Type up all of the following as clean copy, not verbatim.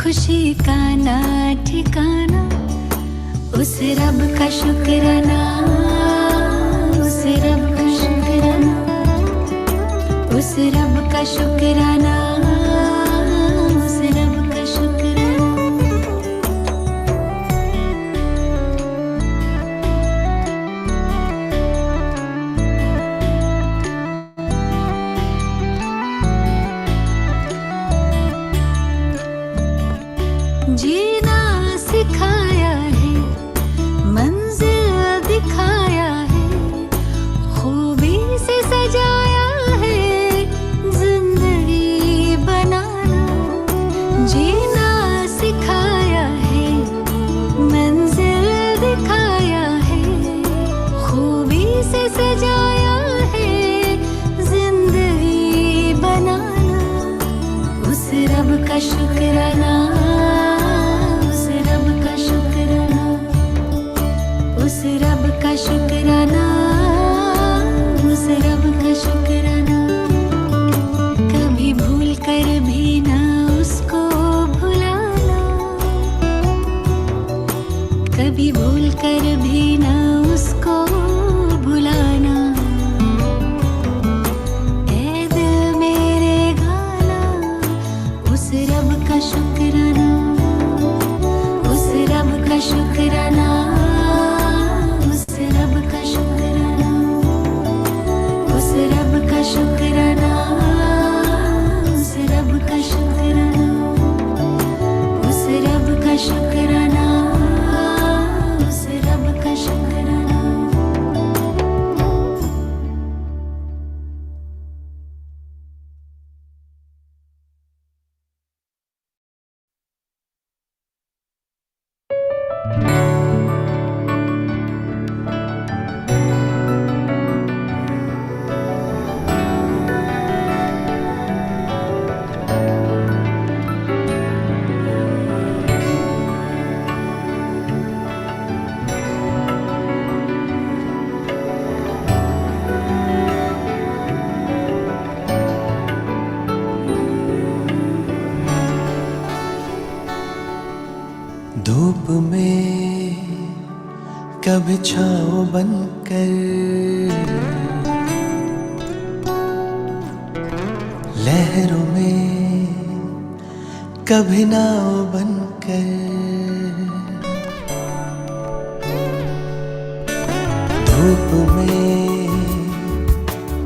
खुशी का ना ठिकाना, उस रब का शुक्राना, उस रब का शुक्राना, उस रब का शुक्राना, उस रब का शुक्राना। जीना सिखाया है, मंजिल दिखाया है, खूबी से सजाया है, जिंदगी बनाना। जीना सिखाया है, मंजिल दिखाया है, खूबी से सजाया है, जिंदगी बनाना। उस रब का शुक्राना, उस रब का शुक्राना, उस रब का शुक्राना, उस रब का शुक्राना। कभी भूल कर भी ना उसको भुलाना, कभी भूल कर भी ना उसको भुलाना। ऐ दिल मेरे गाना, उस रब का शुक्राना, उस रब का शुक्राना, उस रब का शुक्राना, उस रब का शुक्राना, उस रब का शुक्राना, उस रब का शुक्राना, उस रब का शुक्राना। धूप में कभी छाँव बनकर, लहरों में कभी नाव बनकर। धूप में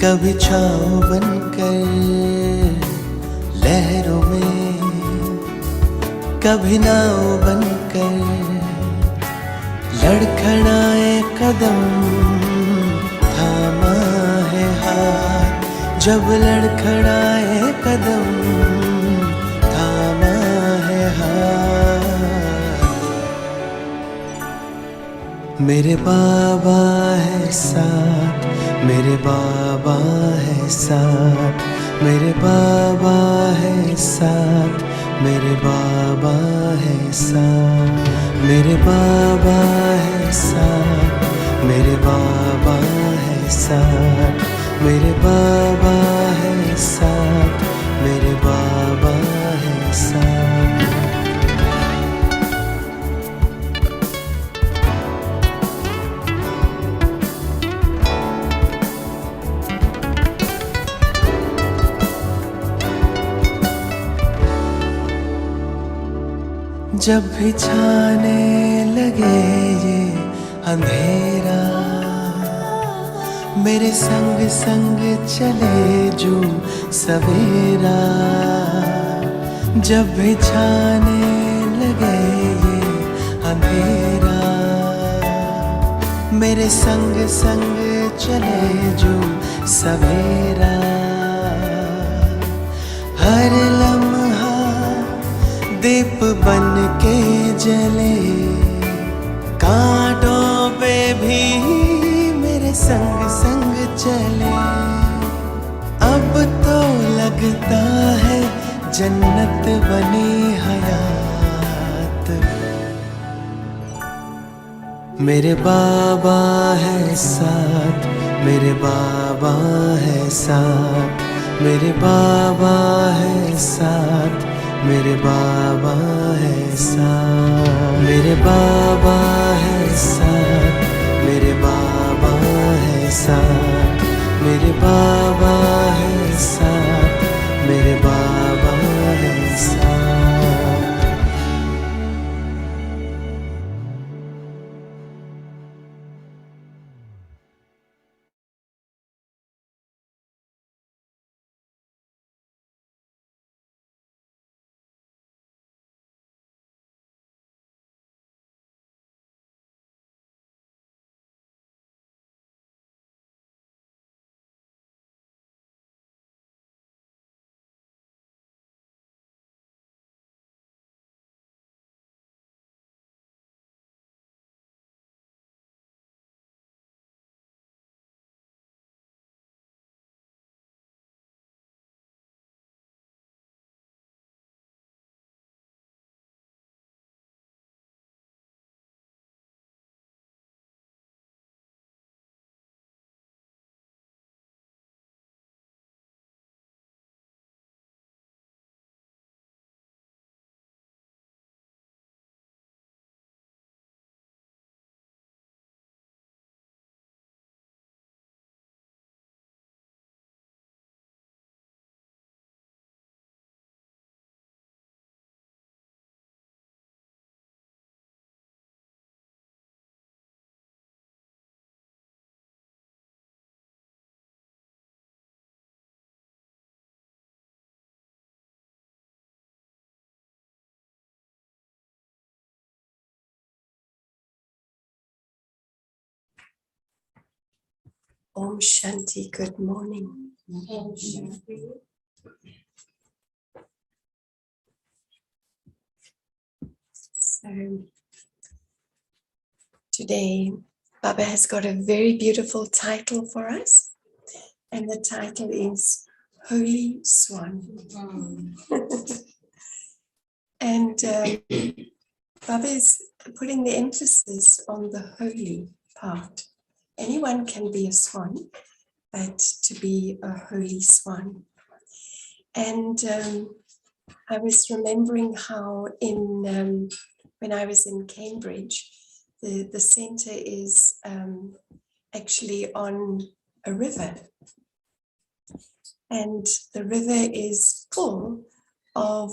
कभी छाँव बनकर, लहरों में कभी नाव बनकर। लड़खड़ाए कदम थामा है हाथ, जब लड़खड़ाए कदम थामा है हाथ। मेरे बाबा है साथ, मेरे बाबा है साथ, मेरे बाबा है साथ, मेरे बाबा है साथ, मेरे बाबा है साथ, मेरे बाबा है साथ, मेरे बाबा है साथ, मेरे बाबा है साथ। जब भी छाने लगे ये अंधेरा, मेरे संग संग चले जो सवेरा। जब भी छाने लगे ये अंधेरा, मेरे संग संग चले जो सवेरा। हर लम्हा दीप बन के जले, कांटों पे भी मेरे संग संग चले। अब तो लगता है जन्नत बनी हयात। मेरे बाबा है साथ, मेरे बाबा है साथ, मेरे बाबा है साथ, मेरे बाबा है साथ, मेरे बाबा है साथ, मेरे बाबा है साथ, मेरे बाबा है साथ, मेरे बाबा है साथ। Om Shanti, good morning. Om Shanti. So today, Baba has got a very beautiful title for us, and the title is Holy Swan. And Baba is putting the emphasis on the holy part. Anyone can be a swan, but to be a holy swan. And I was remembering how when I was in Cambridge, the center is actually on a river, and the river is full of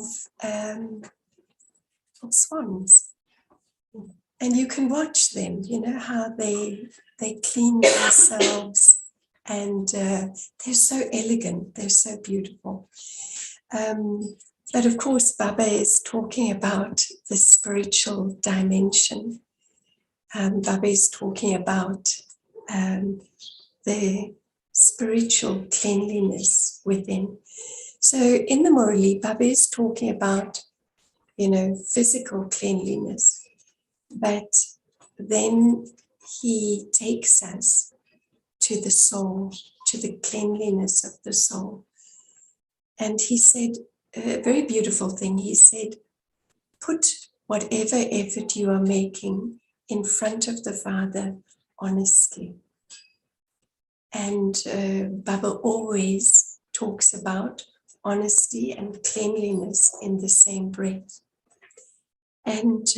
swans, and you can watch them. You know how they clean themselves, and they're so elegant. They're so beautiful. But of course, Baba is talking about the spiritual dimension. Baba is talking about the spiritual cleanliness within. So in the Murli, Baba is talking about, physical cleanliness, but then he takes us to the soul, to the cleanliness of the soul. And he said a very beautiful thing. He said, put whatever effort you are making in front of the Father honestly. And Baba always talks about honesty and cleanliness in the same breath. And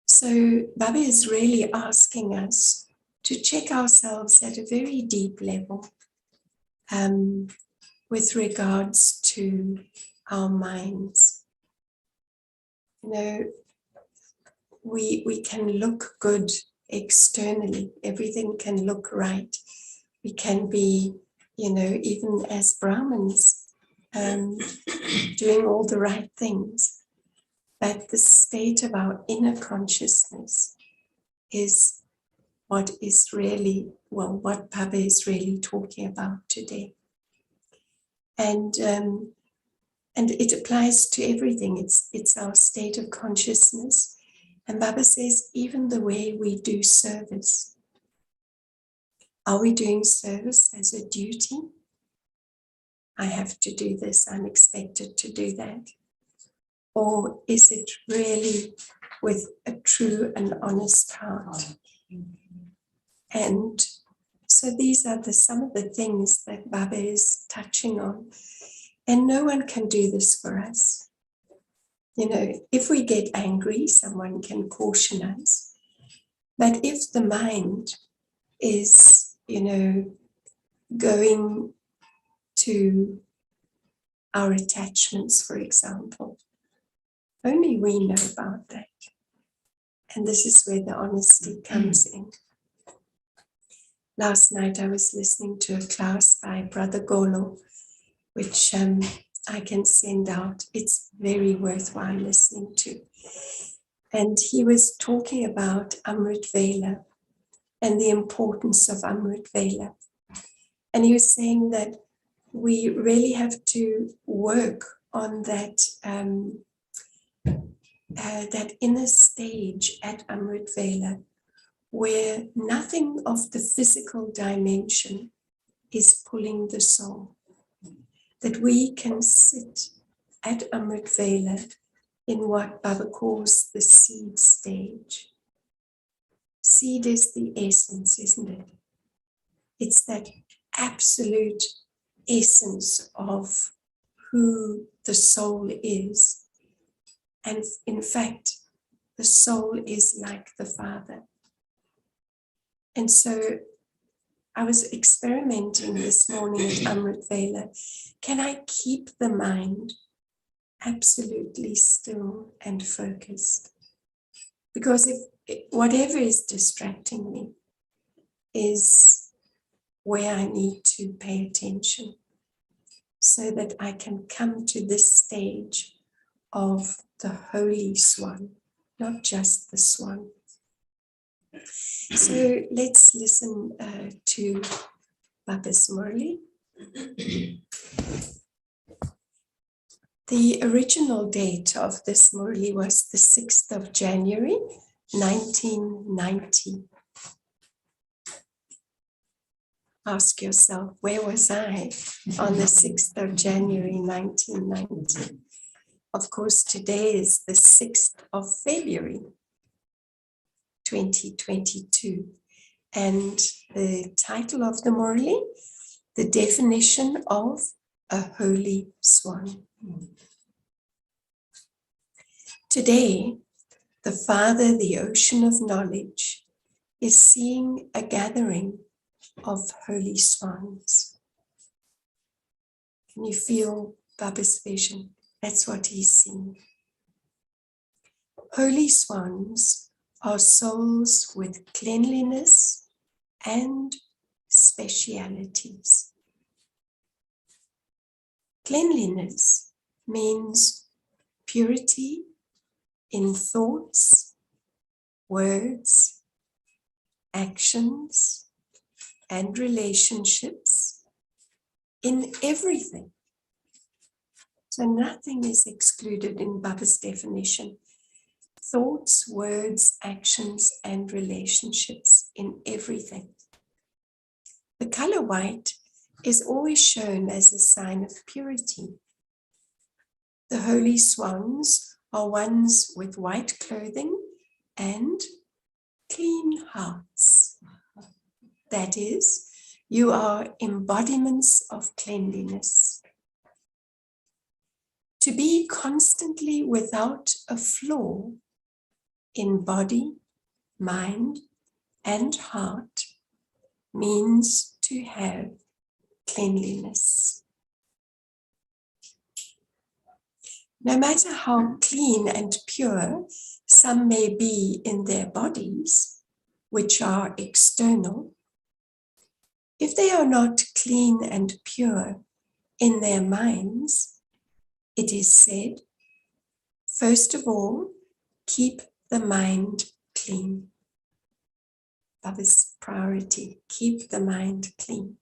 so Baba is really asking us to check ourselves at a very deep level with regards to our minds. We can look good externally. Everything can look right. We can be, even as Brahmins, doing all the right things. But the state of our inner consciousness is what what Baba is really talking about today. And it applies to everything. It's our state of consciousness. And Baba says, even the way we do service. Are we doing service as a duty? I have to do this, I'm expected to do that. Or is it really with a true and honest heart? And so these are some of the things that Baba is touching on. And no one can do this for us. You know, if we get angry, someone can caution us. But if the mind is, you know, going to our attachments, for example, only we know about that. And this is where the honesty comes in. Last night I was listening to a class by Brother Golo, which I can send out. It's very worthwhile listening to. And he was talking about Amrit Vela and the importance of Amrit Vela. And he was saying that we really have to work on that that inner stage at Amrit Vela, where nothing of the physical dimension is pulling the soul. That we can sit at Amrit Vela in what Baba calls the seed stage. Seed is the essence, isn't it? It's that absolute essence of who the soul is. And in fact, the soul is like the Father. And so I was experimenting this morning at Amrit Vela. Can I keep the mind absolutely still and focused? Because if whatever is distracting me is where I need to pay attention, so that I can come to this stage of the Holy Swan, not just the Swan. So let's listen to Baba's Murli. The original date of this Murli was the 6th of January, 1990. Ask yourself, where was I on the 6th of January, 1990? Of course, today is the 6th of February, 2022. And the title of the Murli, the definition of a holy swan. Today, the Father, the ocean of knowledge, is seeing a gathering of holy swans. Can you feel Baba's vision? That's what he's seeing. Holy swans are souls with cleanliness and specialities. Cleanliness means purity in thoughts, words, actions, and relationships, in everything. So nothing is excluded in Baba's definition. Thoughts, words, actions, and relationships, in everything. The color white is always shown as a sign of purity. The holy swans are ones with white clothing and clean hearts. That is, you are embodiments of cleanliness. To be constantly without a flaw in body, mind, and heart means to have cleanliness. No matter how clean and pure some may be in their bodies, which are external, if they are not clean and pure in their minds, it is said, first of all, keep the mind clean. Baba's priority, keep the mind clean.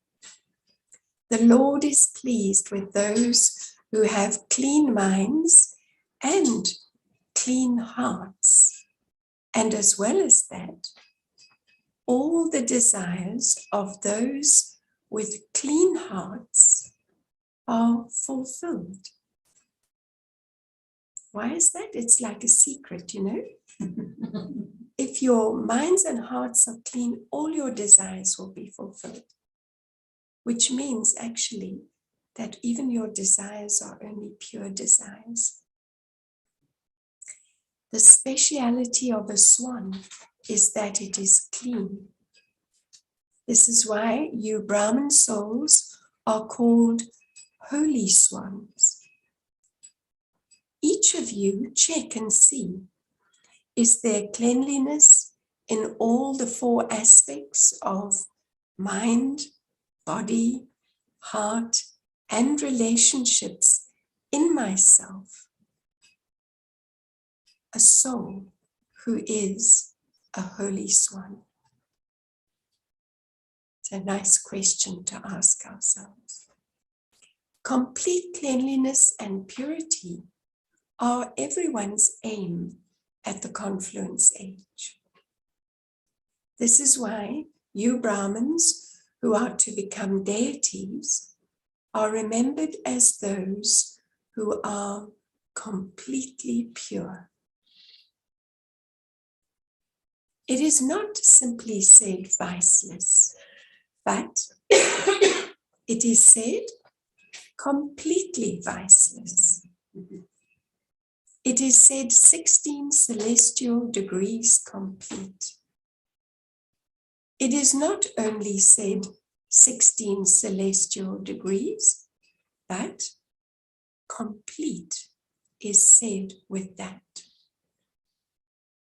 The Lord is pleased with those who have clean minds and clean hearts. And as well as that, all the desires of those with clean hearts are fulfilled. Why is that? It's like a secret, you know? If your minds and hearts are clean, all your desires will be fulfilled. Which means actually that even your desires are only pure desires. The speciality of a swan is that it is clean. This is why you Brahmin souls are called holy swans. Each of you check and see, is there cleanliness in all the 4 aspects of mind, body, heart, and relationships in myself? A soul who is a holy swan. It's a nice question to ask ourselves. Complete cleanliness and purity are everyone's aim at the confluence age. This is why you Brahmins who are to become deities are remembered as those who are completely pure. It is not simply said viceless, but it is said completely viceless. It is said 16 celestial degrees complete. It is not only said 16 celestial degrees, but complete is said with that.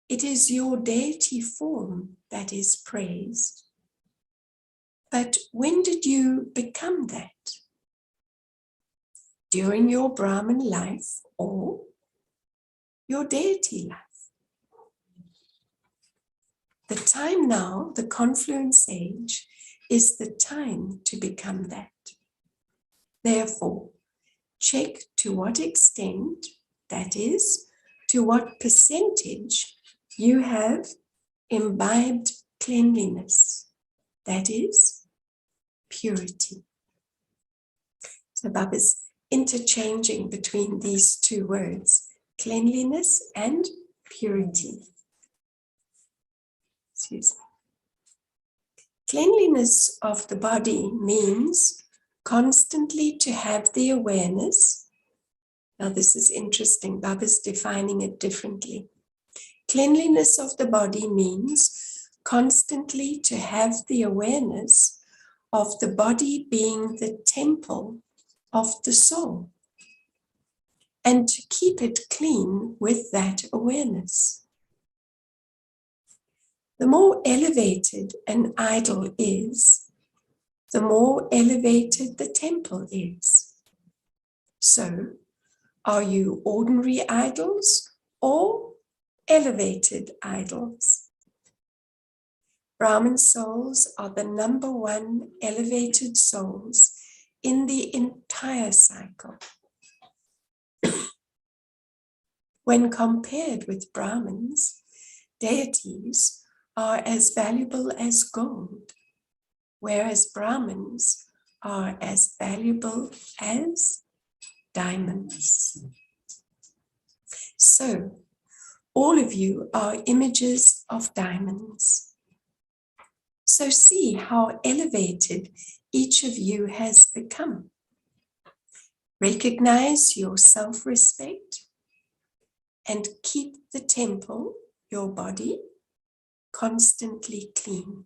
It is your deity form that is praised. But when did you become that? During your Brahmin life or your deity life? The time now, the confluence age, is the time to become that. Therefore, check to what extent, that is, to what percentage you have imbibed cleanliness, that is, purity. So Baba's interchanging between these 2 words, cleanliness and purity. Excuse me. Cleanliness of the body means constantly to have the awareness. Now this is interesting, Baba's defining it differently. Cleanliness of the body means constantly to have the awareness of the body being the temple of the soul, and to keep it clean with that awareness. The more elevated an idol is, the more elevated the temple is. So, are you ordinary idols or elevated idols? Brahmin souls are the number 1 elevated souls in the entire cycle. When compared with Brahmins, deities are as valuable as gold, whereas Brahmins are as valuable as diamonds. So, all of you are images of diamonds. So see how elevated each of you has become. Recognize your self-respect and keep the temple, your body, constantly clean.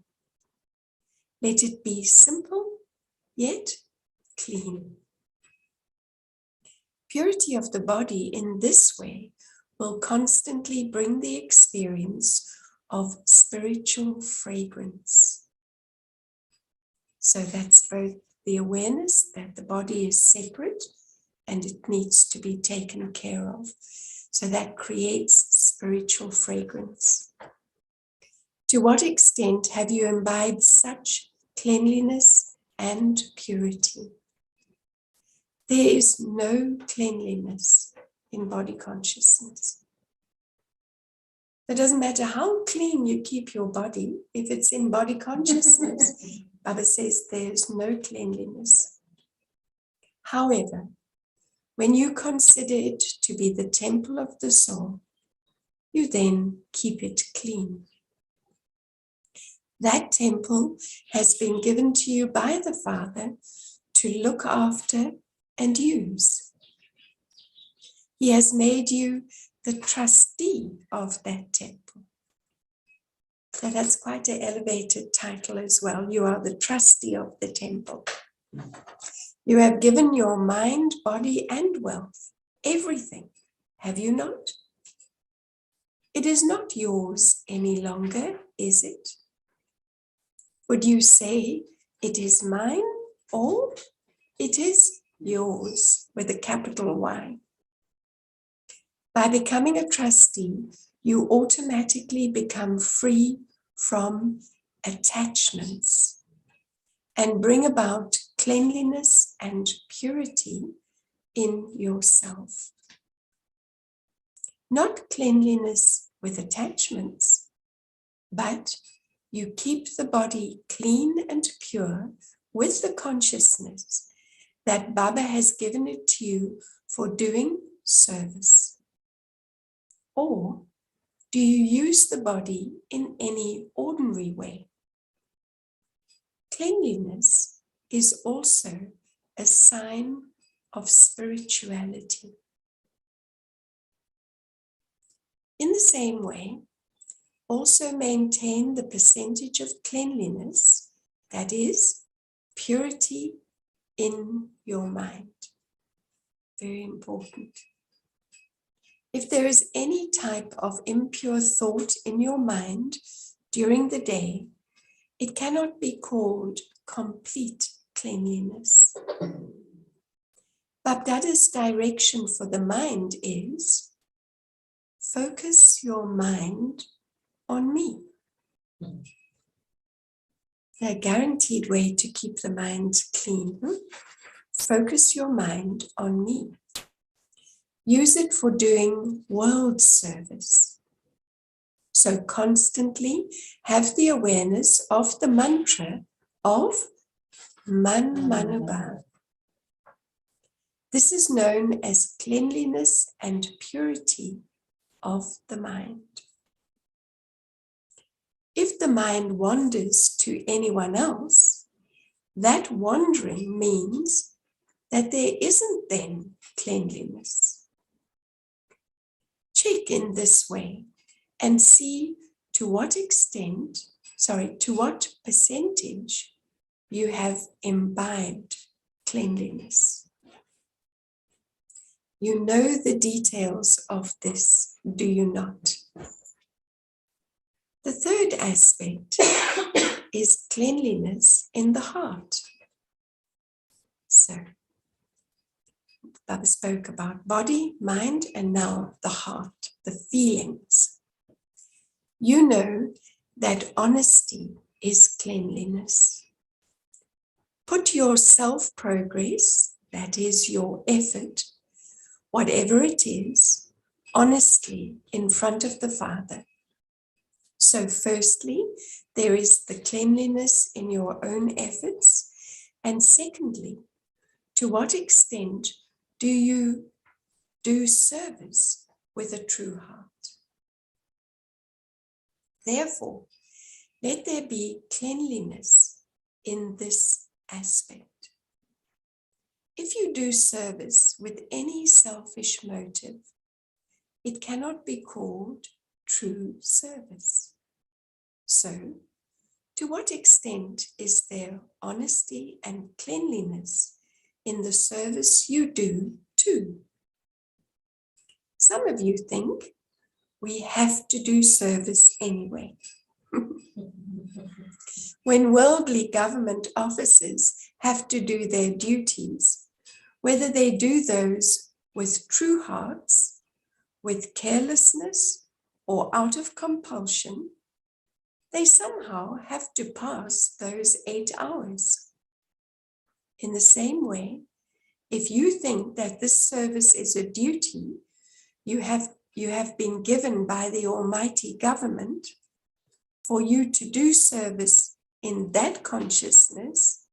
Let it be simple, yet clean. Purity of the body in this way will constantly bring the experience of spiritual fragrance. So that's both the awareness that the body is separate and it needs to be taken care of. So that creates spiritual fragrance. To what extent have you imbibed such cleanliness and purity? There is no cleanliness in body consciousness. It doesn't matter how clean you keep your body, if it's in body consciousness, Baba says there's no cleanliness. However, when you consider it to be the temple of the soul, you then keep it clean. That temple has been given to you by the Father to look after and use. He has made you the trustee of that temple. So that's quite an elevated title as well. You are the trustee of the temple. You have given your mind, body, and wealth, everything, have you not? It is not yours any longer, is it? Would you say it is mine or it is yours with a capital Y? By becoming a trustee, you automatically become free from attachments and bring about cleanliness and purity in yourself. Not cleanliness with attachments, but you keep the body clean and pure with the consciousness that Baba has given it to you for doing service. Or do you use the body in any ordinary way? Cleanliness is also a sign of spirituality. In the same way, also maintain the percentage of cleanliness, that is, purity in your mind. Very important. If there is any type of impure thought in your mind during the day, it cannot be called complete cleanliness. Babdada's direction for the mind is, focus your mind on me. A guaranteed way to keep the mind clean. Focus your mind on me. Use it for doing world service. So constantly have the awareness of the mantra of Man Manubha. This is known as cleanliness and purity of the mind. If the mind wanders to anyone else, that wandering means that there isn't then cleanliness. Check in this way and see to what percentage you have imbibed cleanliness. You know the details of this, do you not? The third aspect is cleanliness in the heart. So, Baba spoke about body, mind, and now the heart, the feelings. You know that honesty is cleanliness. Put your self-progress, that is your effort, whatever it is, honestly in front of the Father. So firstly, there is the cleanliness in your own efforts. And secondly, to what extent do you do service with a true heart? Therefore, let there be cleanliness in this aspect. If you do service with any selfish motive, it cannot be called true service. So, to what extent is there honesty and cleanliness in the service you do too? Some of you think we have to do service anyway. When worldly government officers have to do their duties, whether they do those with true hearts, with carelessness, or out of compulsion, they somehow have to pass those 8 hours. In the same way, if you think that this service is a duty you have been given by the Almighty Government, for you to do service in that consciousness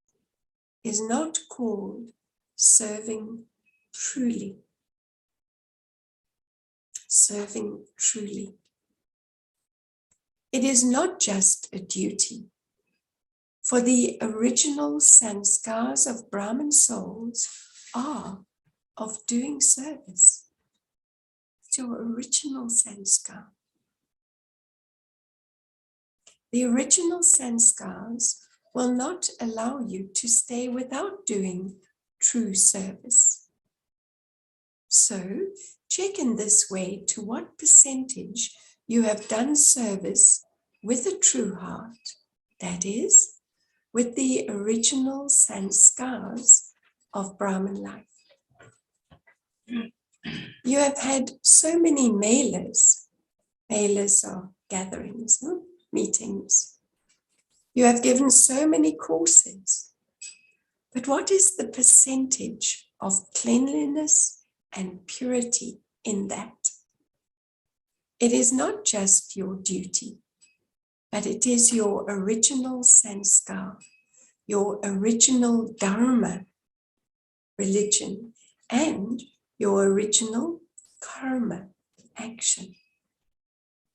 is not called serving truly. Serving truly. It is not just a duty. For the original sanskars of Brahmin souls are of doing service. It's your original sanskar. The original sanskars will not allow you to stay without doing true service. So, check in this way to what percentage you have done service with a true heart, that is, with the original sanskars of Brahman life. You have had so many melas. Melas are gatherings, meetings. You have given so many courses. But what is the percentage of cleanliness and purity in that? It is not just your duty, but it is your original sanskar, your original dharma, religion, and your original karma, action.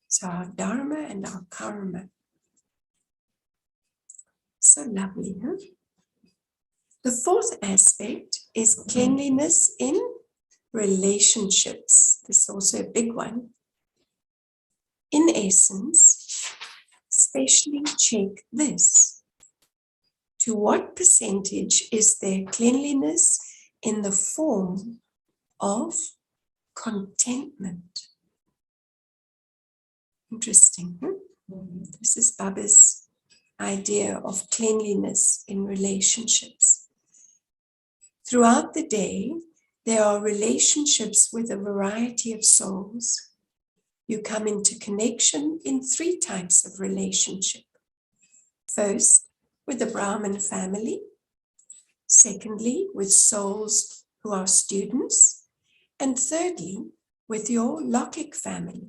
So our dharma and our karma. So lovely, huh? The fourth aspect is cleanliness in relationships. This is also a big one. In essence, especially check this. To what percentage is there cleanliness in the form of contentment? Interesting. This is Baba's idea of cleanliness in relationships. Throughout the day, there are relationships with a variety of souls. You come into connection in 3 types of relationship. First, with the Brahman family. Secondly, with souls who are students. And thirdly, with your Lokik family.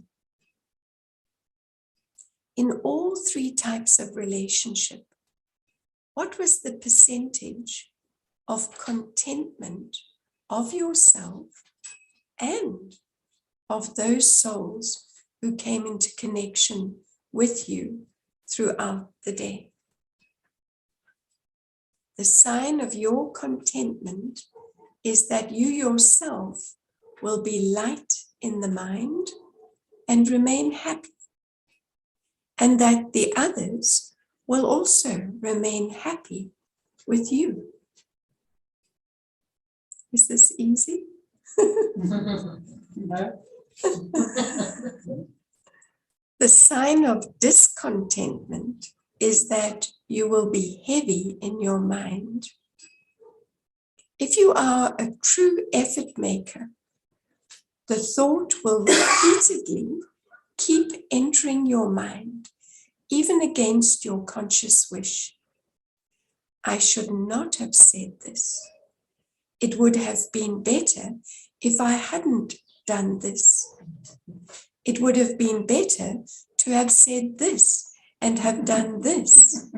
In all 3 types of relationship, what was the percentage of contentment of yourself and of those souls who came into connection with you throughout the day? The sign of your contentment is that you yourself will be light in the mind and remain happy, and that the others will also remain happy with you. Is this easy? No. The sign of discontentment is that you will be heavy in your mind. If you are a true effort maker, the thought will repeatedly keep entering your mind, even against your conscious wish. I should not have said this. It would have been better if I hadn't done this. It would have been better to have said this and have done this.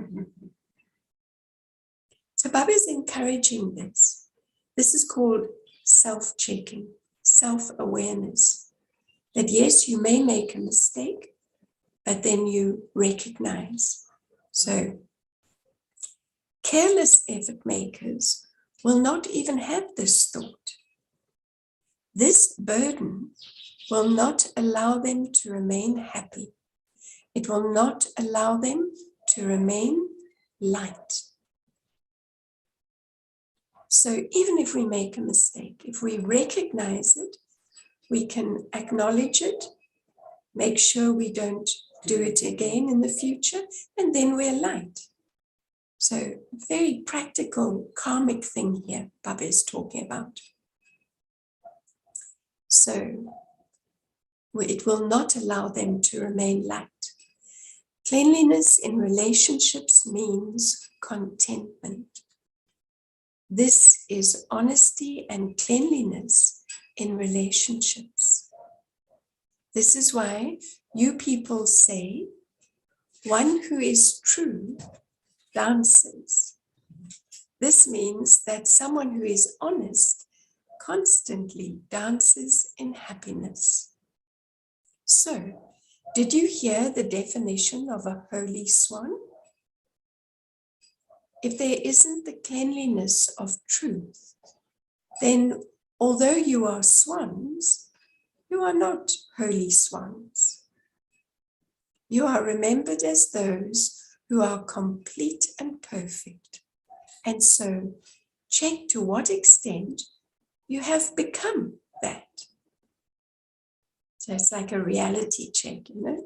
So Baba is encouraging this. This is called self-checking, self-awareness. That yes, you may make a mistake, but then you recognize. So careless effort makers will not even have this thought. This burden will not allow them to remain happy. It will not allow them to remain light. So even if we make a mistake, if we recognize it, we can acknowledge it, make sure we don't do it again in the future, and then we're light. So very practical karmic thing here Baba is talking about. So it will not allow them to remain light. Cleanliness in relationships means contentment. This is honesty and cleanliness in relationships. This is why you people say, one who is true dances. This means that someone who is honest constantly dances in happiness. So, did you hear the definition of a holy swan? If there isn't the cleanliness of truth, then although you are swans, you are not holy swans. You are remembered as those who are complete and perfect. And so check to what extent you have become that. So it's like a reality check, you know.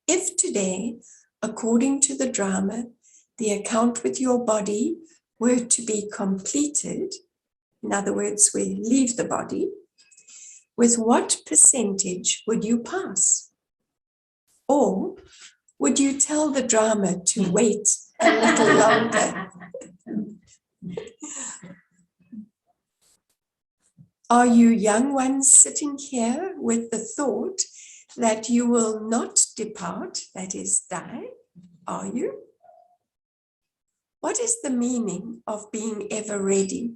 If today, according to the drama, the account with your body were to be completed, in other words, we leave the body, with what percentage would you pass? Or would you tell the drama to wait a little longer? Are you young ones sitting here with the thought that you will not depart, that is, die? Are you? What is the meaning of being ever ready?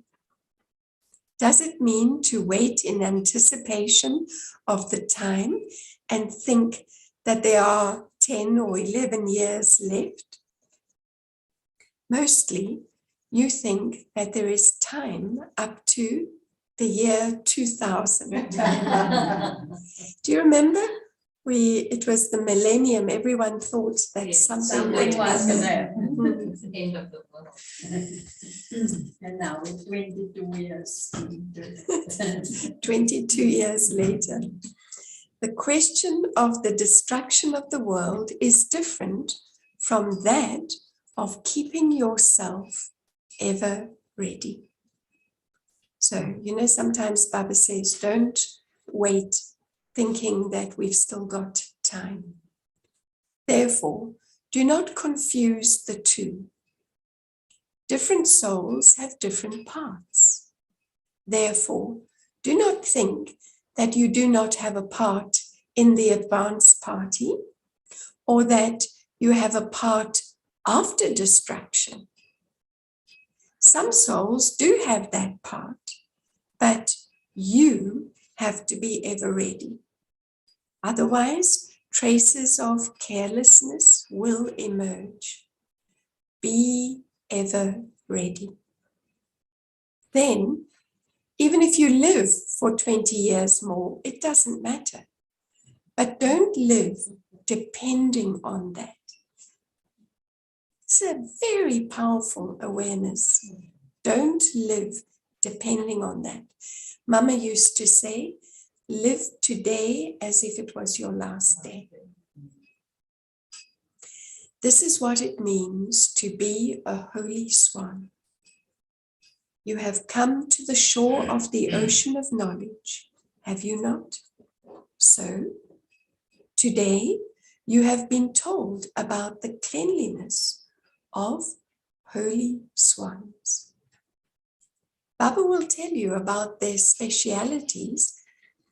Does it mean to wait in anticipation of the time and think that there are 10 or 11 years left? Mostly, you think that there is time up to the year 2000. Do you remember? It was the millennium. Everyone thought that something would happen. End of the world. And now it's 22 years. 22 years later. The question of the destruction of the world is different from that of keeping yourself ever ready. So, you know, sometimes Baba says, don't wait thinking that we've still got time. Therefore, do not confuse the two. Different souls have different paths. Therefore, do not think that you do not have a part in the advance party, or that you have a part after destruction. Some souls do have that part, but you have to be ever ready. Otherwise, traces of carelessness will emerge. Be ever ready. Then, even if you live for 20 years more, it doesn't matter. But don't live depending on that. It's a very powerful awareness. Don't live depending on that. Mama used to say, live today as if it was your last day. This is what it means to be a holy swan. You have come to the shore of the ocean of knowledge, have you not? So, today you have been told about the cleanliness of holy swans. Baba will tell you about their specialities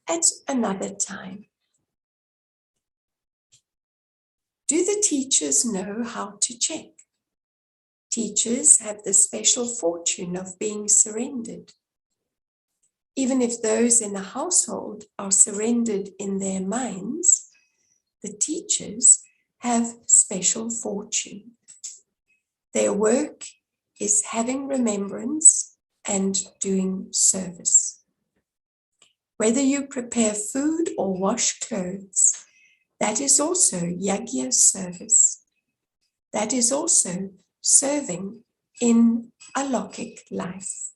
at another time. Do the teachers know how to check? Teachers have the special fortune of being surrendered. Even if those in a household are surrendered in their minds, the teachers have special fortune. Their work is having remembrance and doing service. Whether you prepare food or wash clothes, that is also yajna service. That is also serving in alokik life.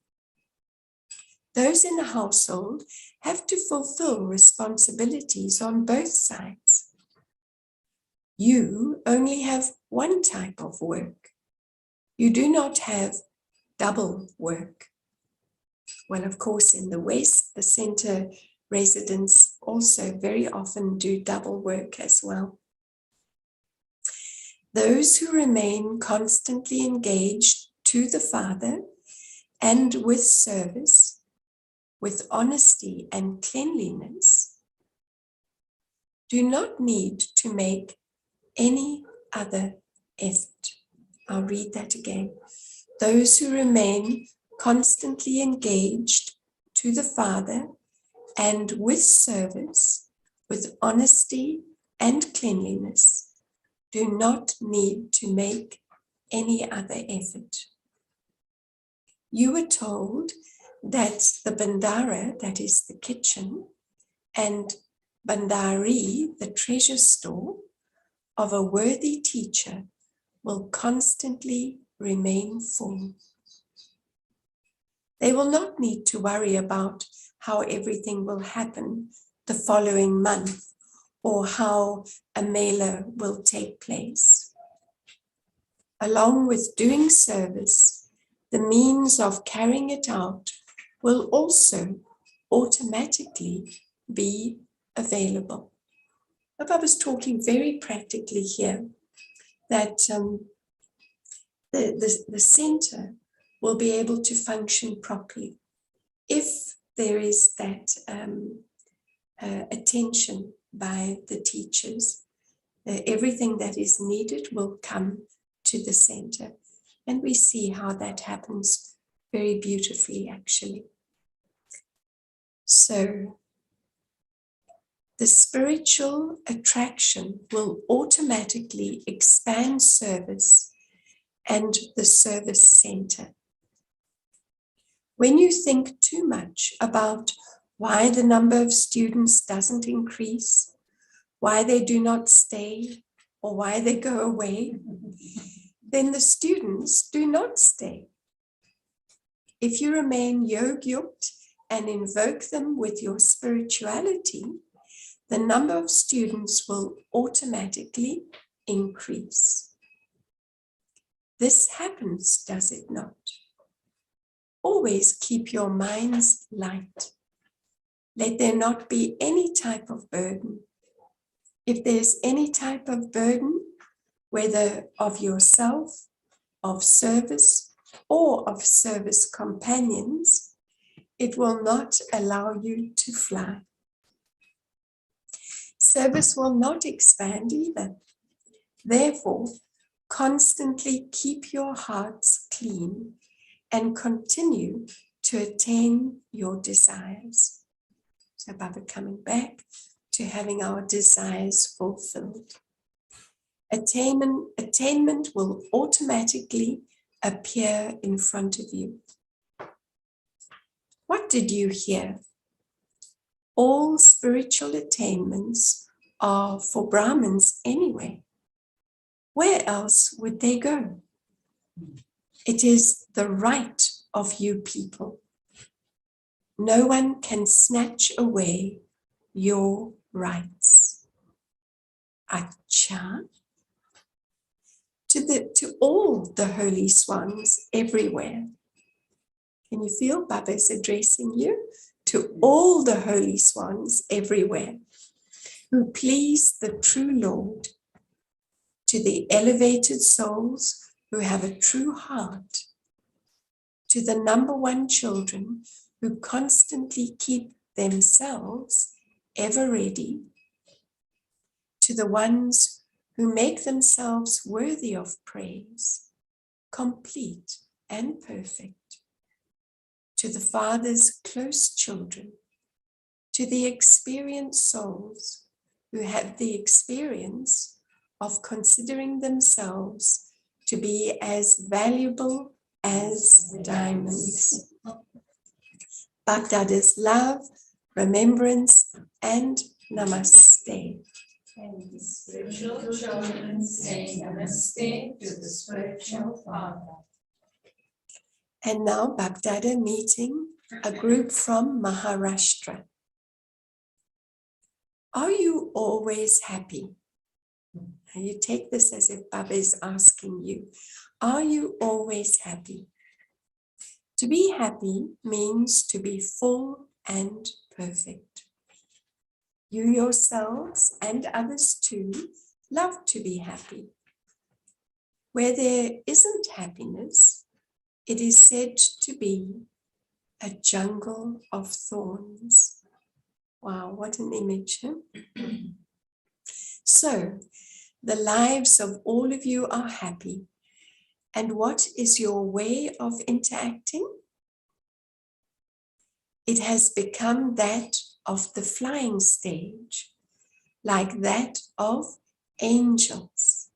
Those in a household have to fulfill responsibilities on both sides. You only have one type of work. You do not have double work. Well, of course, in the West, the center residents also very often do double work as well. Those who remain constantly engaged to the Father and with service, with honesty and cleanliness, do not need to make any other effort. I'll read that again. Those who remain constantly engaged to the Father and with service, with honesty and cleanliness, do not need to make any other effort. you were told that the Bandara, that is the kitchen, and Bandari, the treasure store of a worthy teacher, will constantly remain full. They will not need to worry about how everything will happen the following month or how a mela will take place. Along with doing service, the means of carrying it out will also automatically be available. Baba was talking very practically here that the center will be able to function properly if there is that attention by the teachers. Everything that is needed will come to the center, and we see how that happens very beautifully actually. So the spiritual attraction will automatically expand service and the service center. When you think too much about why the number of students doesn't increase, why they do not stay, or why they go away, then the students do not stay. If you remain yogyukt and invoke them with your spirituality, the number of students will automatically increase. This happens, does it not? Always keep your minds light. Let there not be any type of burden. If there's any type of burden, whether of yourself, of service, or of service companions, it will not allow you to fly. Service will not expand either. Therefore, constantly keep your hearts clean and continue to attain your desires. So Baba coming back to having our desires fulfilled. Attainment will automatically appear in front of you. What did you hear? All spiritual attainments are for Brahmins anyway. Where else would they go? It is the right of you people. No one can snatch away your rights. Acha. To all the holy swans everywhere. Can you feel Baba is addressing you? To all the holy swans everywhere who please the true Lord, to the elevated souls who have a true heart, to the number one children who constantly keep themselves ever ready, to the ones who make themselves worthy of praise, complete and perfect, to the Father's close children, to the experienced souls who have the experience of considering themselves to be as valuable as diamonds. Baghdada's love, remembrance, and namaste. And the spiritual children say namaste to the spiritual father. And now Baghdada meeting a group from Maharashtra. Are you always happy? And you take this as if Baba is asking you, are you always happy? To be happy means to be full and perfect. You yourselves and others too love to be happy. Where there isn't happiness, it is said to be a jungle of thorns. Wow, what an image, huh? So, the lives of all of you are happy. And what is your way of interacting? It has become that of the flying stage, like that of angels.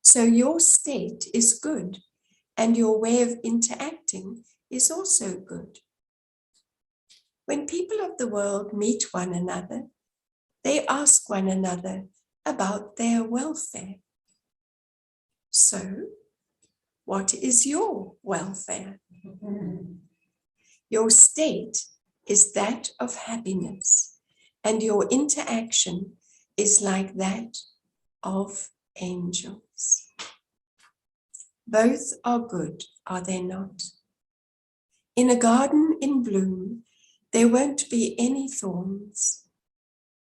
So your state is good and your way of interacting is also good. When people of the world meet one another, they ask one another about their welfare. So, what is your welfare? Your state is that of happiness, and your interaction is like that of angels. Both are good, are they not? In a garden in bloom, there won't be any thorns.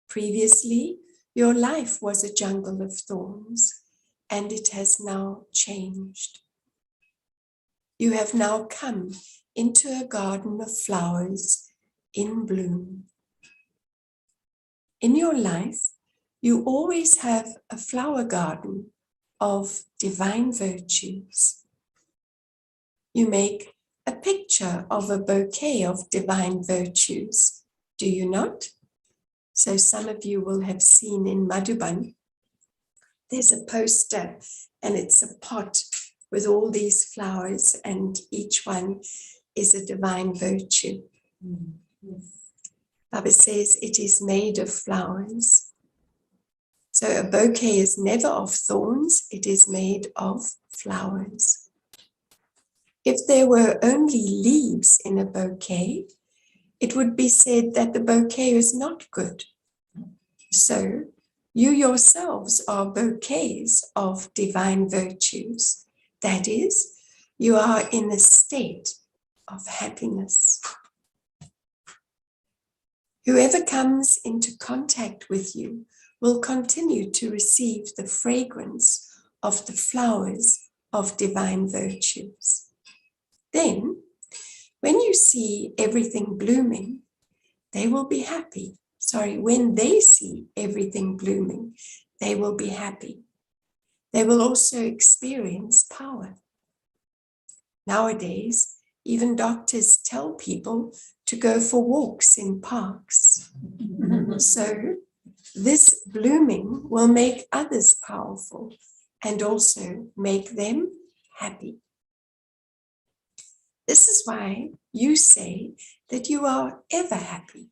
Previously, your life was a jungle of thorns, and it has now changed. You have now come into a garden of flowers in bloom. In your life, you always have a flower garden of divine virtues. You make a picture of a bouquet of divine virtues, do you not? So some of you will have seen in Madhuban, there's a poster and it's a pot with all these flowers and each one is a divine virtue. Baba says it is made of flowers. So a bouquet is never of thorns, it is made of flowers. If there were only leaves in a bouquet, it would be said that the bouquet is not good. So you yourselves are bouquets of divine virtues. That is, you are in a state of happiness. Whoever comes into contact with you will continue to receive the fragrance of the flowers of divine virtues. Then, when you see everything blooming, they will be happy. When they see everything blooming, they will be happy. They will also experience power. Nowadays, even doctors tell people to go for walks in parks. So this blooming will make others powerful and also make them happy. This is why you say that you are ever happy.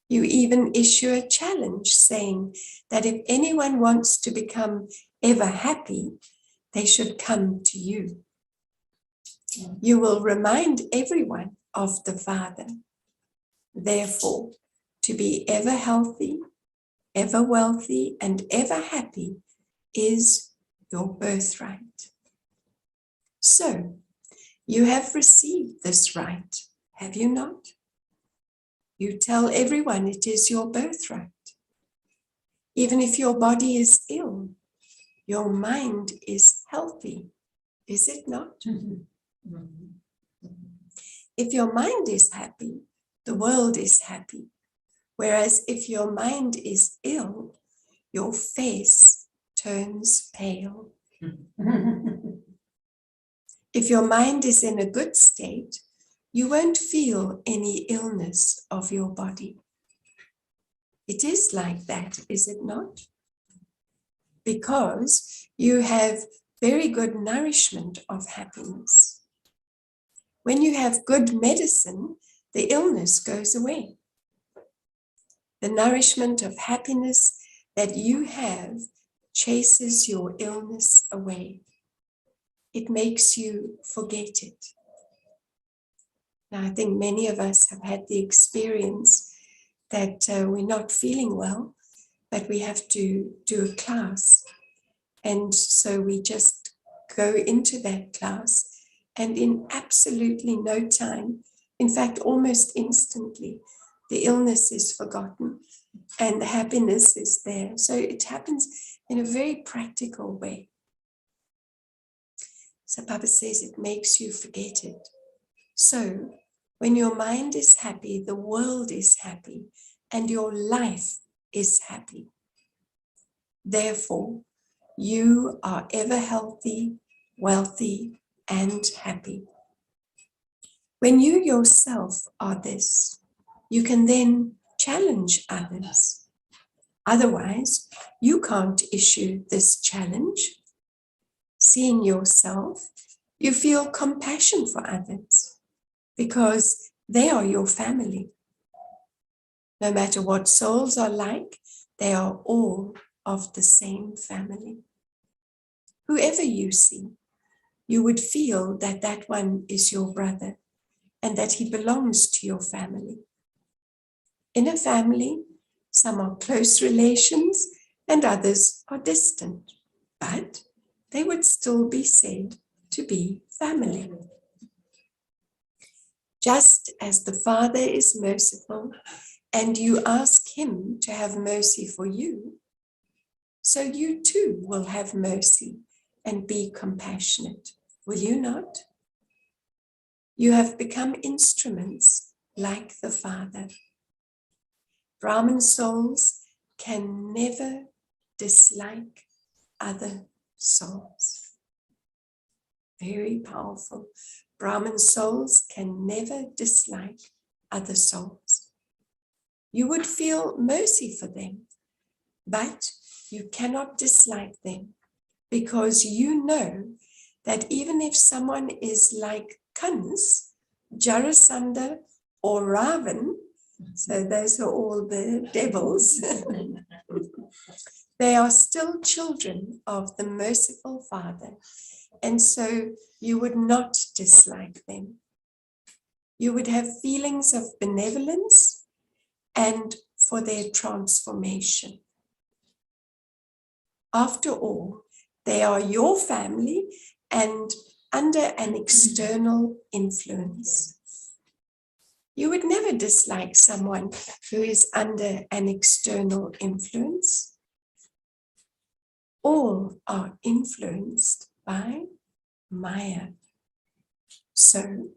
You even issue a challenge saying that if anyone wants to become ever happy, they should come to you. You will remind everyone of the Father. Therefore, to be ever healthy, ever wealthy, and ever happy is your birthright. So, you have received this right, have you not? You tell everyone it is your birthright. Even if your body is ill, your mind is healthy, is it not? If your mind is happy, the world is happy. Whereas if your mind is ill, your face turns pale. If your mind is in a good state, you won't feel any illness of your body. It is like that, is it not? Because you have very good nourishment of happiness. When you have good medicine, the illness goes away. The nourishment of happiness that you have chases your illness away. It makes you forget it. Now, I think many of us have had the experience that we're not feeling well, but we have to do a class. And so we just go into that class, and in absolutely no time, in fact, almost instantly, the illness is forgotten and the happiness is there. So it happens in a very practical way. So Baba says it makes you forget it. So when your mind is happy, the world is happy and your life is happy. Therefore, you are ever healthy, wealthy, and happy. When you yourself are this, you can then challenge others. Otherwise, you can't issue this challenge. Seeing yourself, You feel compassion for others because they are your family. No matter what souls are like, they are all of the same family. Whoever you see, you would feel that that one is your brother and that he belongs to your family. In a family, some are close relations and others are distant, but they would still be said to be family. Just as the Father is merciful and you ask him to have mercy for you, so you too will have mercy and be compassionate, will you not? You have become instruments like the Father. Brahman souls can never dislike other souls. Very powerful. Brahman souls can never dislike other souls. You would feel mercy for them, but you cannot dislike them because you know that even if someone is like Kans, Jarasandha, or Ravan, so those are all the devils, they are still children of the merciful Father. And so you would not dislike them. You would have feelings of benevolence and for their transformation. After all, they are your family and under an external influence. You would never dislike someone who is under an external influence. All are influenced by Maya. So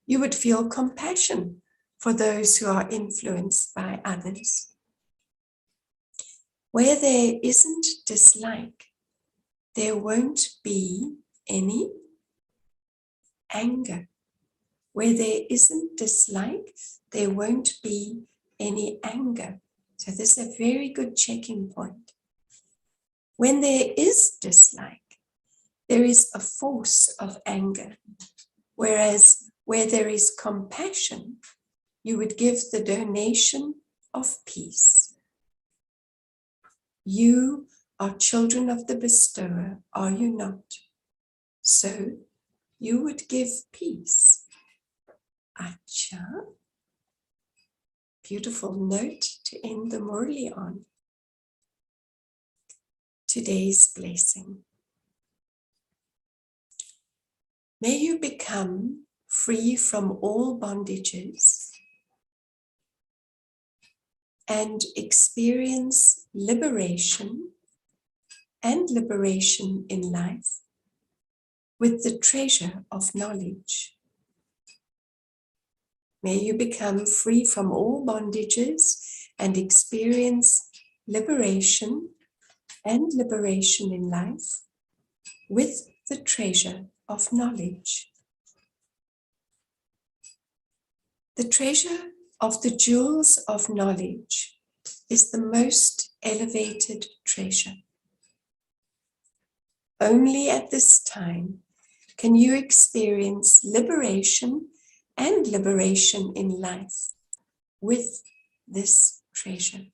you would feel compassion for those who are influenced by others. Where there isn't dislike, there won't be any anger. Where there isn't dislike, there won't be any anger. So this is a very good checking point. When there is dislike, there is a force of anger. Whereas where there is compassion, you would give the donation of peace. You are children of the bestower, are you not? So you would give peace. Acha. Beautiful note to end the Murli on. Today's blessing. May you become free from all bondages and experience liberation and liberation in life with the treasure of knowledge. May you become free from all bondages and experience liberation and liberation in life with the treasure of knowledge. The treasure of the jewels of knowledge is the most elevated treasure. Only at this time can you experience liberation and liberation in life with this treasure.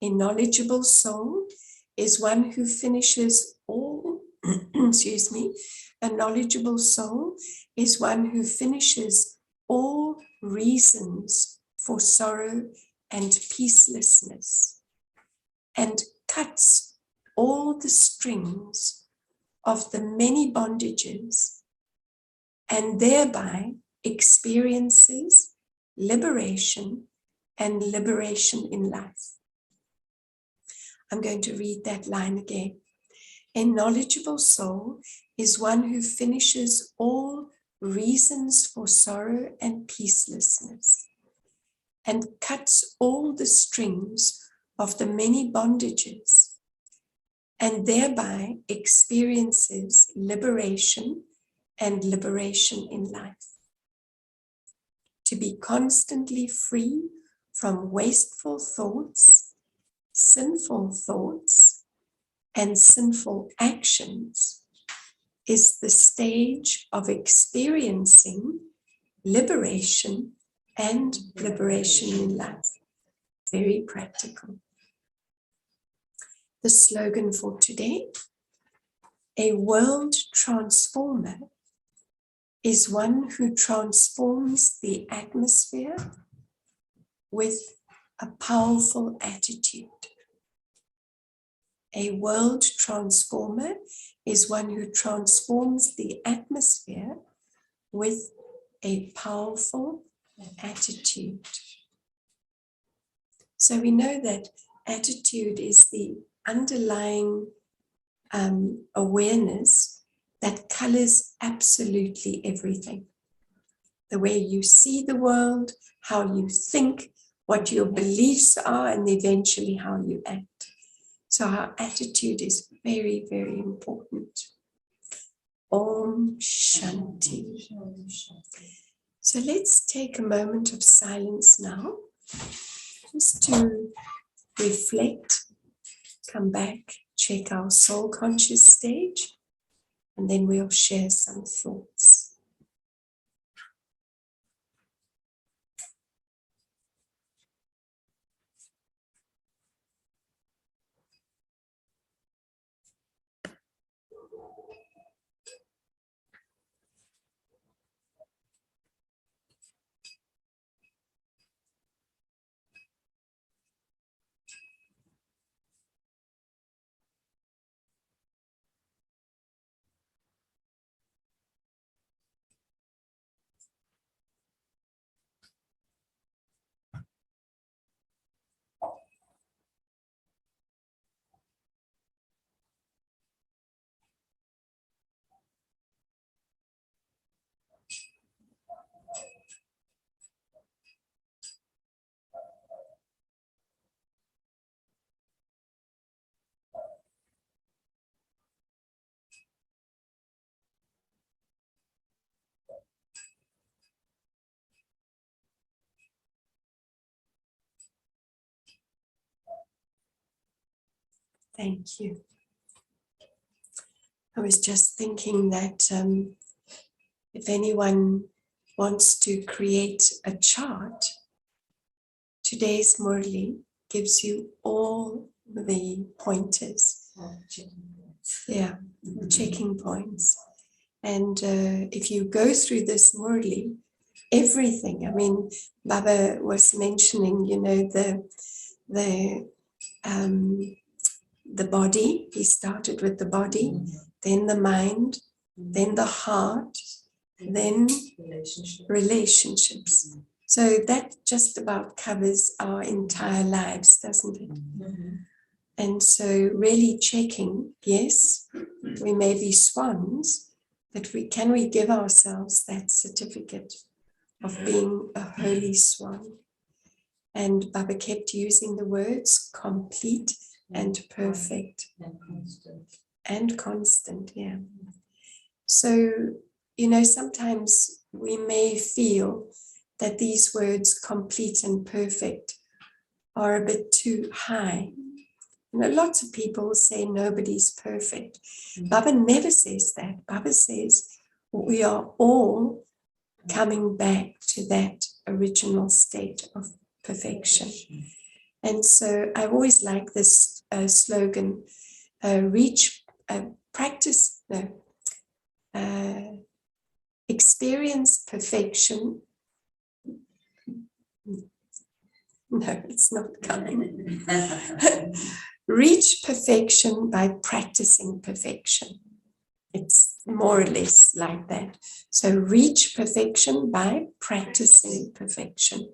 A knowledgeable soul is one who finishes all, a knowledgeable soul is one who finishes all reasons for sorrow and peacelessness and cuts all the strings of the many bondages and thereby experiences liberation and liberation in life. I'm going to read that line again. A knowledgeable soul is one who finishes all reasons for sorrow and peacelessness and cuts all the strings of the many bondages and thereby experiences liberation and liberation in life. To be constantly free from wasteful thoughts, sinful thoughts, and sinful actions is the stage of experiencing liberation and liberation in love. Very practical. The slogan for today: a world transformer is one who transforms the atmosphere with a powerful attitude. A world transformer is one who transforms the atmosphere with a powerful attitude. So we know that attitude is the underlying awareness that colors absolutely everything. The way you see the world, how you think, what your beliefs are, and eventually how you act. So our attitude is very, very important. Om Shanti. So let's take a moment of silence now, just to reflect, come back, check our soul conscious stage, and then we'll share some thoughts. Thank you. I was just thinking that if anyone wants to create a chart, today's Murli gives you all the pointers. Yeah, checking points. And if you go through this Murli, everything, I mean, Baba was mentioning, you know, the body. He started with the body, then the mind, then the heart, then relationships. So that just about covers our entire lives, doesn't it? And so really checking, yes, we may be swans, but can we give ourselves that certificate of being a holy swan? And Baba kept using the words complete and perfect and constant, yeah. So, you know, sometimes we may feel that these words complete and perfect are a bit too high. You know, lots of people say nobody's perfect. Baba never says that. Baba says we are all coming back to that original state of perfection. And so I always like this slogan, experience perfection. No, it's not coming. Reach perfection by practicing perfection. It's more or less like that. So reach perfection by practicing perfection.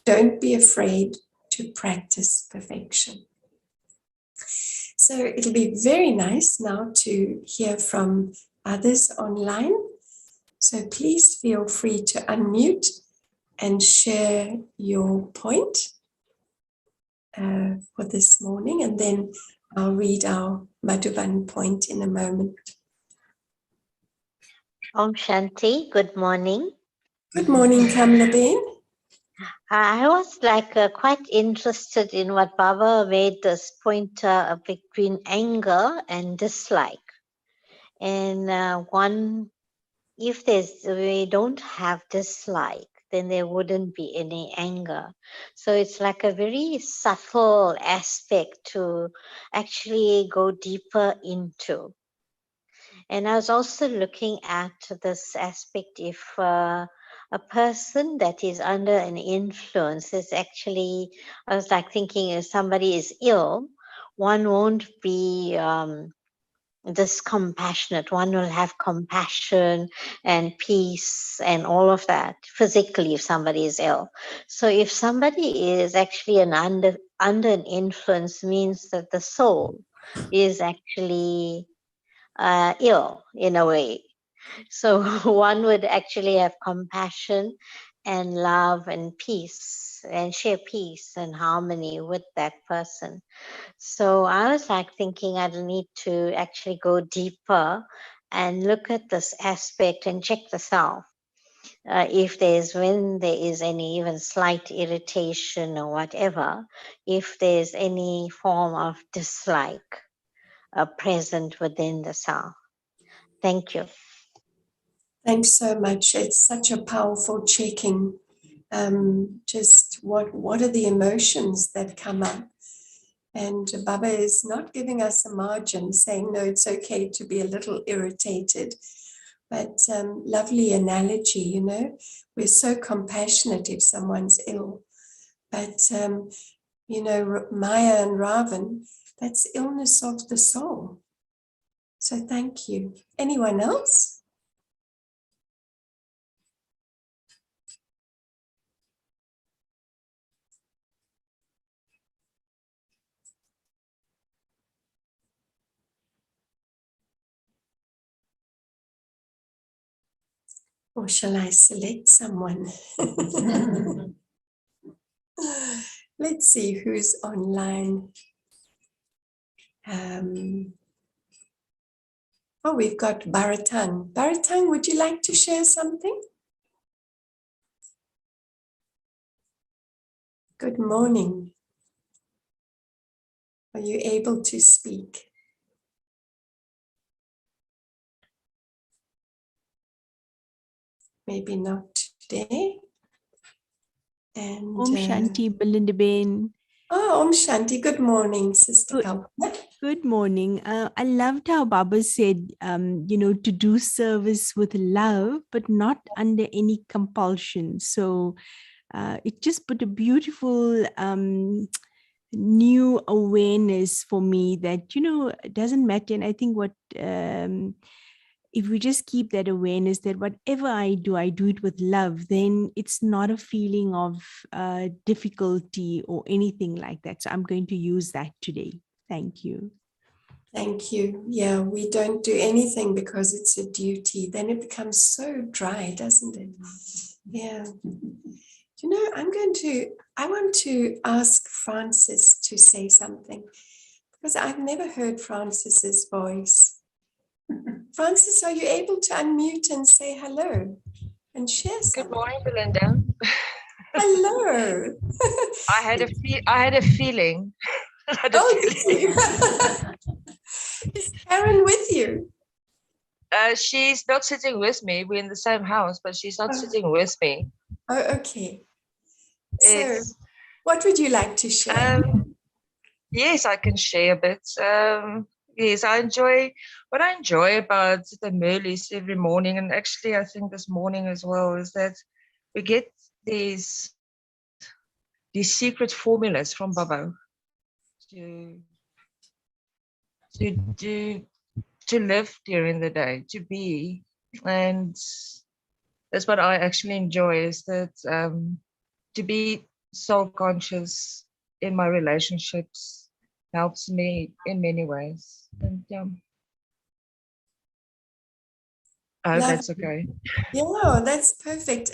Don't be afraid to practice perfection. So it'll be very nice now to hear from others online. So please feel free to unmute and share your point for this morning, and then I'll read our Madhuban point in a moment. Om Shanti, good morning. Good morning, Kamlaben. I was quite interested in what Baba made this pointer between anger and dislike. And if we don't have dislike, then there wouldn't be any anger. So it's like a very subtle aspect to actually go deeper into. And I was also looking at this aspect, if a person that is under an influence is actually, I was like thinking if somebody is ill, one won't be this compassionate. One will have compassion and peace and all of that physically if somebody is ill. So if somebody is actually under an influence, means that the soul is actually ill in a way. So one would actually have compassion and love and peace and share peace and harmony with that person. So I was like thinking I need to actually go deeper and look at this aspect and check the self. When there is any even slight irritation or whatever, if there's any form of dislike present within the self. Thank you. Thanks so much. It's such a powerful checking. Just what are the emotions that come up? And Baba is not giving us a margin, saying, no, it's okay to be a little irritated. But lovely analogy, you know, we're so compassionate if someone's ill. But, you know, Maya and Ravan, that's illness of the soul. So thank you. Anyone else? Or shall I select someone? Let's see who's online. We've got Baratang. Baratang, would you like to share something? Good morning. Are you able to speak? Maybe not today. And Om Shanti, Belinda Ben. Om Shanti. Good morning, Sister Kalpana. Good morning. I loved how Baba said, to do service with love, but not under any compulsion. So it just put a beautiful new awareness for me that, it doesn't matter. And I think if we just keep that awareness that whatever I do it with love, then it's not a feeling of difficulty or anything like that. So I'm going to use that today. Thank you. Thank you. Yeah, we don't do anything because it's a duty. Then it becomes so dry, doesn't it? Yeah. You know, I want to ask Francis to say something because I've never heard Francis's voice. Francis, are you able to unmute and say hello and share something? Good morning, Belinda. Hello. I had a feeling. Did you? Is Karen with you? She's not sitting with me. We're in the same house, but she's not sitting with me. Oh, okay. So, what would you like to share? Yes, I can share a bit. Yes, what I enjoy about the Murlis every morning, and actually I think this morning as well, is that we get these secret formulas from Baba to live during the day, to be. And that's what I actually enjoy, is that to be self-conscious in my relationships helps me in many ways. And I hope that's okay. Yeah, that's perfect.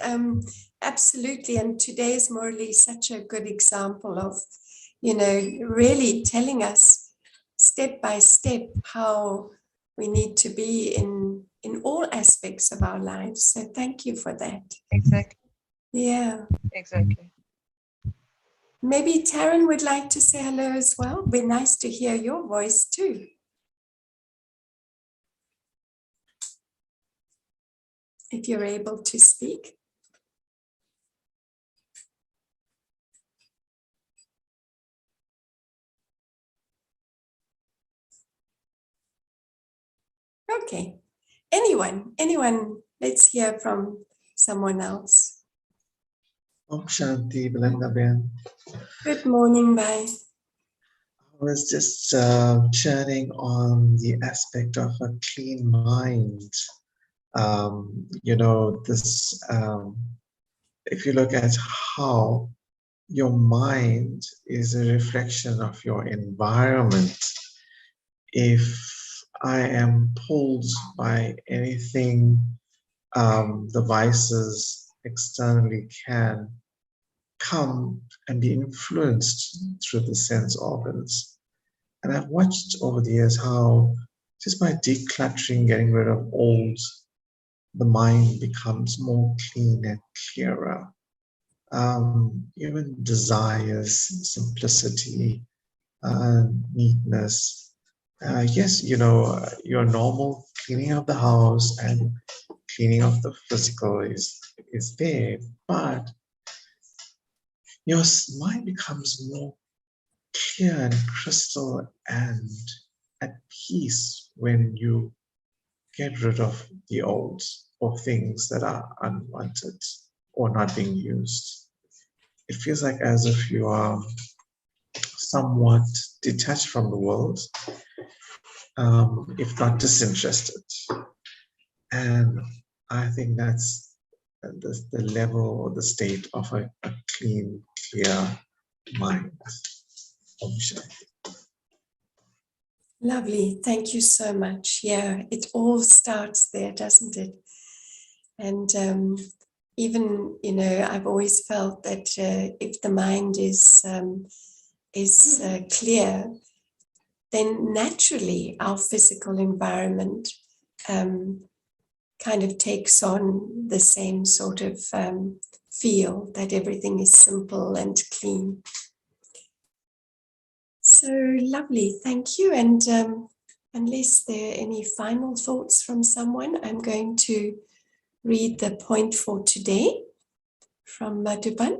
Absolutely. And today's Murli is such a good example of, really telling us step by step how we need to be in all aspects of our lives. So thank you for that. Exactly. Yeah. Exactly. Maybe Taryn would like to say hello as well. Be nice to hear your voice too. if you're able to speak. Okay. Anyone, let's hear from someone else. Om Shanti, Belinda Ben. Good morning, bye. I was just churning on the aspect of a clean mind. If you look at how your mind is a reflection of your environment, if I am pulled by anything the vices externally can come and be influenced through the sense organs. And I've watched over the years how just by decluttering, getting rid of old, the mind becomes more clean and clearer. Even desires, simplicity, neatness. Yes, your normal cleaning of the house and cleaning of the physical is there, but your mind becomes more clear and crystal and at peace when you get rid of the old or things that are unwanted or not being used. It feels like as if you are somewhat detached from the world, if not disinterested. And I think that's the level or the state of a clean, clear mind. Lovely. Thank you so much. Yeah, it all starts there, doesn't it? And even, I've always felt that if the mind is clear, then naturally our physical environment kind of takes on the same sort of feel, that everything is simple and clean. So lovely, thank you. And unless there are any final thoughts from someone, I'm going to read the point for today from Madhuban.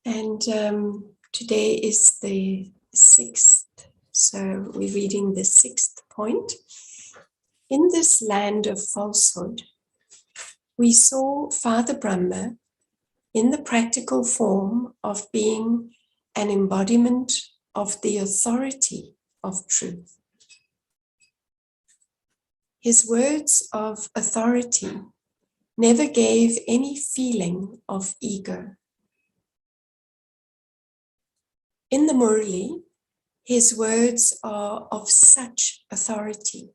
And today is the 6th, so we're reading the 6th point. In this land of falsehood, we saw Father Brahma in the practical form of being an embodiment of the authority of truth. His words of authority never gave any feeling of ego. In the Murli, his words are of such authority.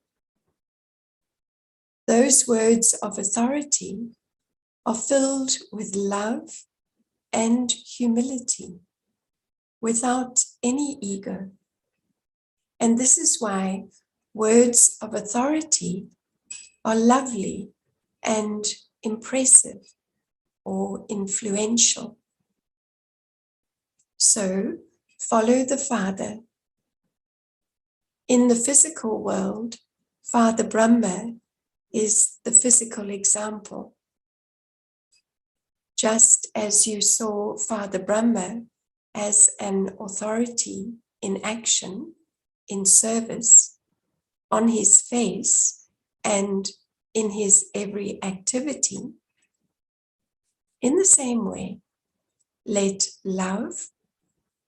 Those words of authority are filled with love and humility, without any ego. And this is why words of authority are lovely and impressive or influential. So follow the Father. In the physical world, Father Brahma is the physical example. Just as you saw Father Brahma as an authority in action, in service, on his face and in his every activity, in the same way, let love,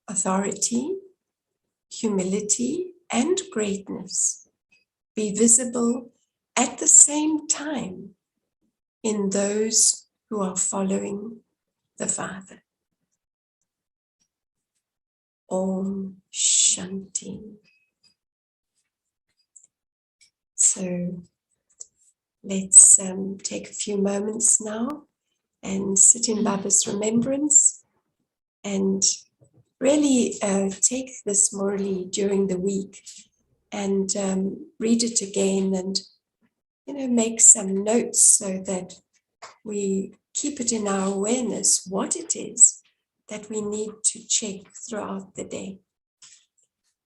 authority, humility, and greatness be visible at the same time in those who are following the Father. Om Shanti. So let's take a few moments now and sit in Baba's remembrance and really take this Murli during the week and read it again and make some notes so that we keep it in our awareness what it is that we need to check throughout the day.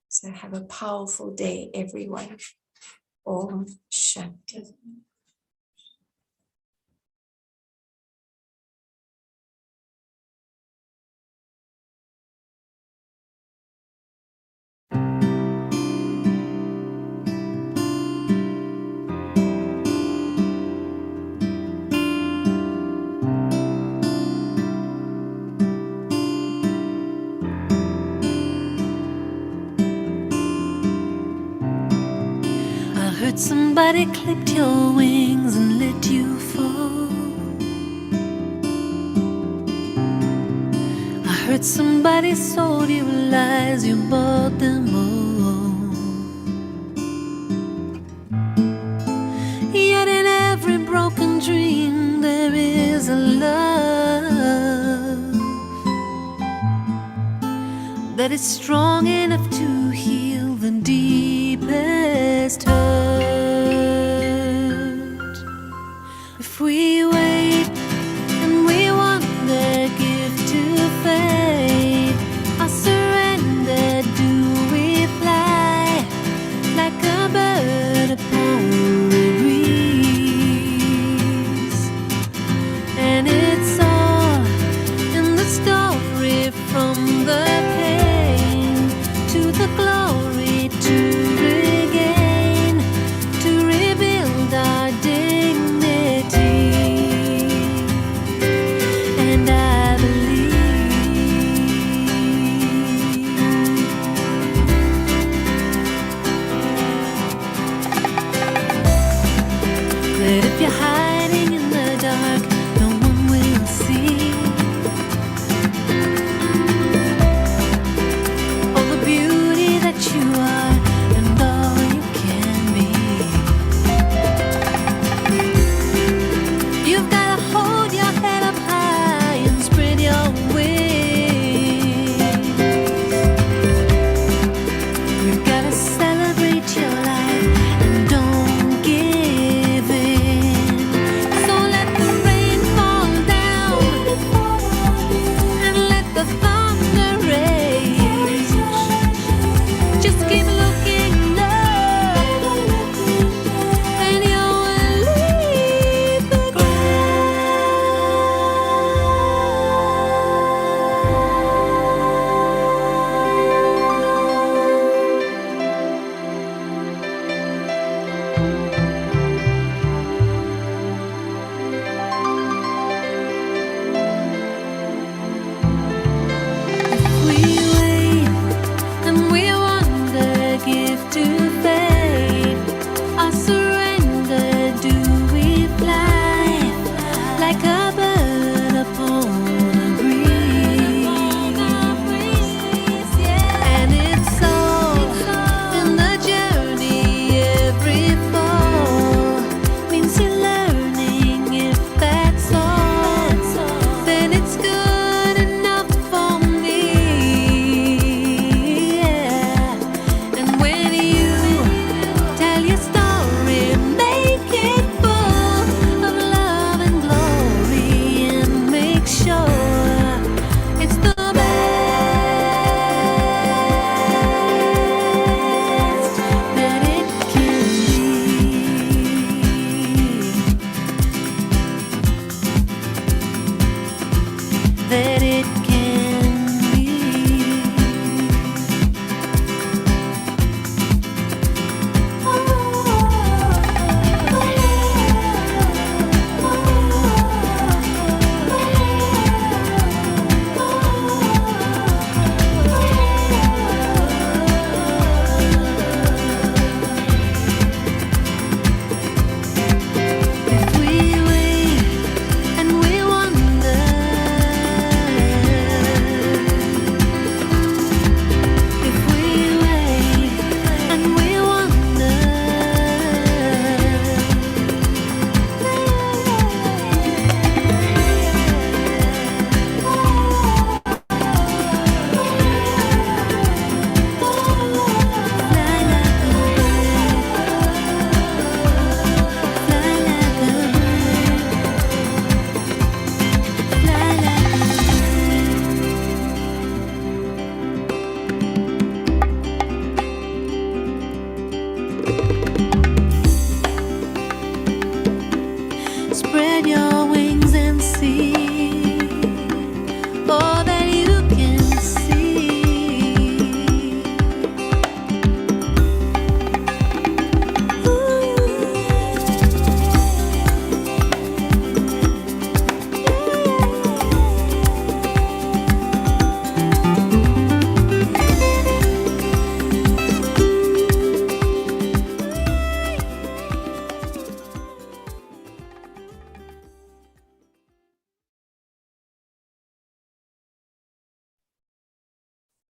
So have a powerful day, everyone. Om Shanti. somebody clipped your wings and let you fall. I heard somebody sold you lies, you bought them all. Yet in every broken dream there is a love that is strong enough to heal the deepest hurt. If we wait and we want the gift to fade, our surrender, do we fly like a bird upon the breeze? And it's all in the story, from the pain to the glory, to regain, to rebuild our dignity.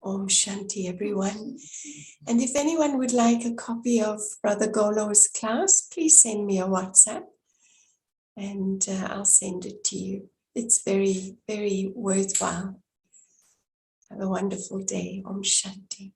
Om Shanti, everyone. And if anyone would like a copy of Brother Golo's class, please send me a WhatsApp and I'll send it to you. It's very, very worthwhile. Have a wonderful day. Om Shanti.